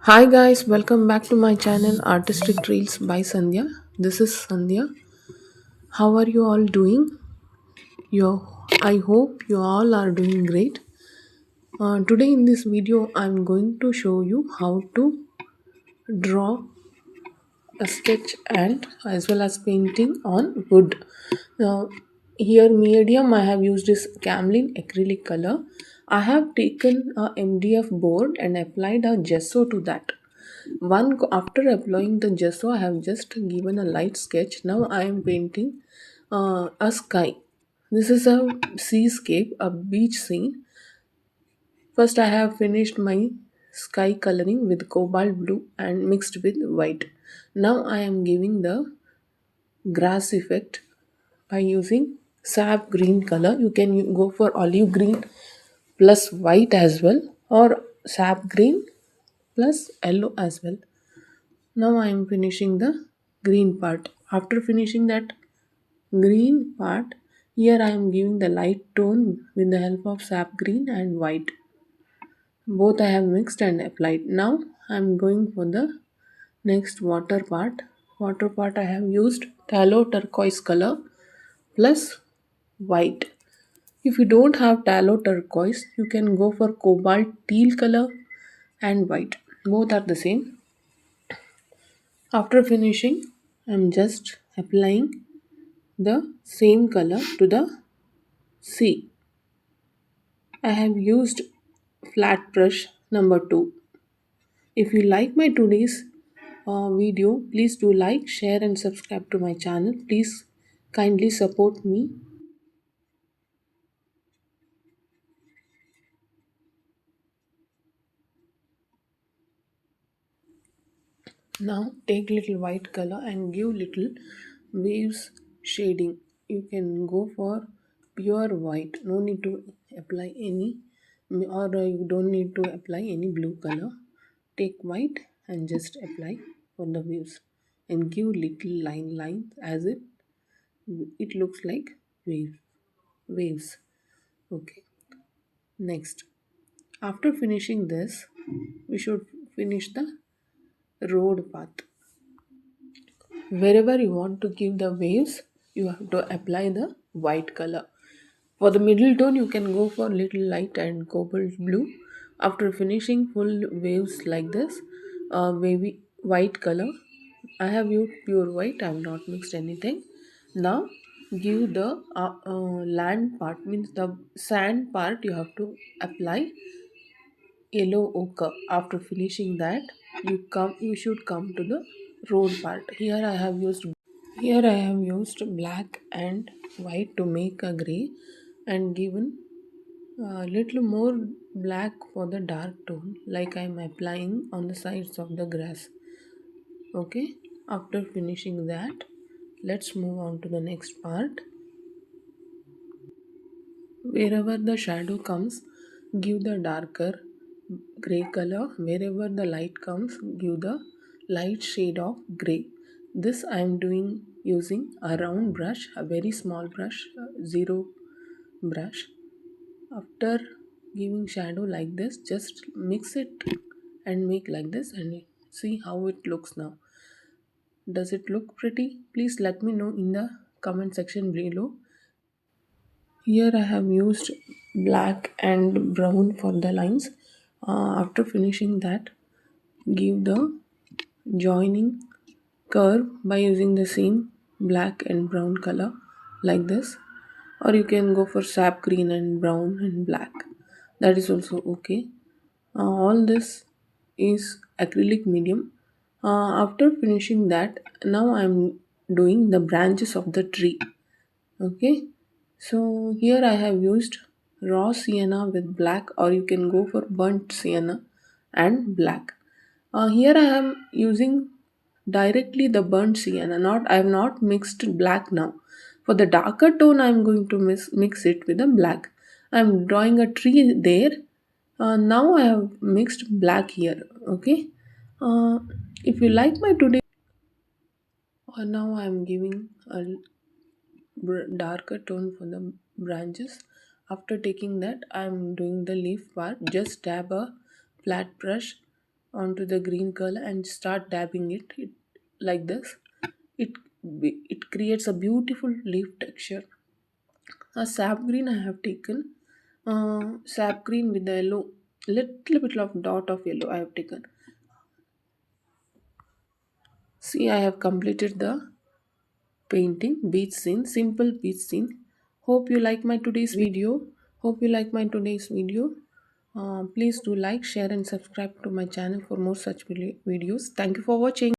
Hi guys, welcome back to my channel Artistic Reels by Sandhya. This is Sandhya. How are you all doing? I hope you all are doing great. Today in this video, I'm going to show you how to draw a sketch and as well as painting on wood. Now, here medium I have used is Camlin acrylic color. I have taken a MDF board and applied a gesso to that. After applying the gesso, I have just given a light sketch. Now I am painting a sky. This is a seascape, a beach scene. First, I have finished my sky coloring with cobalt blue and mixed with white. Now I am giving the grass effect by using sap green color. You can go for olive green plus white as well, or sap green plus yellow as well. Now I am finishing the green part. After finishing that green part, here I am giving the light tone with the help of sap green and white. Both I have mixed and applied. Now I am going for the next water part. Water part I have used tallow turquoise color plus white. If you don't have tallow turquoise, you can go for cobalt teal color and white. Both are the same. After finishing, I'm just applying the same color to the sea. I have used flat brush number 2. If you like my today's video, please do like, share and subscribe to my channel. Please kindly support me. Now take little white color and give little waves shading. You can go for pure white. No need to apply any or you don't need to apply any blue color. Take white and just apply for the waves and give little lines as if it looks like waves. Okay. Next, after finishing this, we should finish the road path. Wherever you want to give the waves, you have to apply the white color. For the middle tone, you can go for little light and cobalt blue. After finishing full waves like this, wavy white color, I have used pure white. I have not mixed anything. Now, give the land part, means the sand part. You have to apply yellow ochre. After finishing that, you should come to the road part. Here I have used black and white to make a grey and given a little more black for the dark tone, like I am applying on the sides of the grass. Okay, after finishing that, let's move on to the next part. Wherever the shadow comes, give the darker gray color. Wherever the light comes, give the light shade of gray. This I am doing using a round brush, a very small brush, zero brush. After giving shadow like this, just mix it and make like this and see how it looks now. Does it look pretty? Please let me know in the comment section below. Here I have used black and brown for the lines. After finishing that, give the joining curve by using the same black and brown color like this, or you can go for sap green and brown and black. That is also okay. All this is acrylic medium. After finishing that, now I'm doing the branches of the tree. Okay, so here I have used raw sienna with black, or you can go for burnt sienna and black. Here I am using directly the burnt sienna. Not I have not mixed black now. For the darker tone, I am going to mix it with the black. I am drawing a tree there. Now I have mixed black here. Okay. Uh, if you like my today, now I am giving a darker tone for the branches. After taking that, I'm doing the leaf part. Just dab a flat brush onto the green color and start dabbing it like this. It it creates a beautiful leaf texture. A sap green I have taken. Sap green with the yellow, little bit of dot of yellow I have taken. See, I have completed the painting beach scene, simple beach scene. Hope you like my today's video. Hope you like my today's video. Please do like, share, and subscribe to my channel for more such videos. Thank you for watching.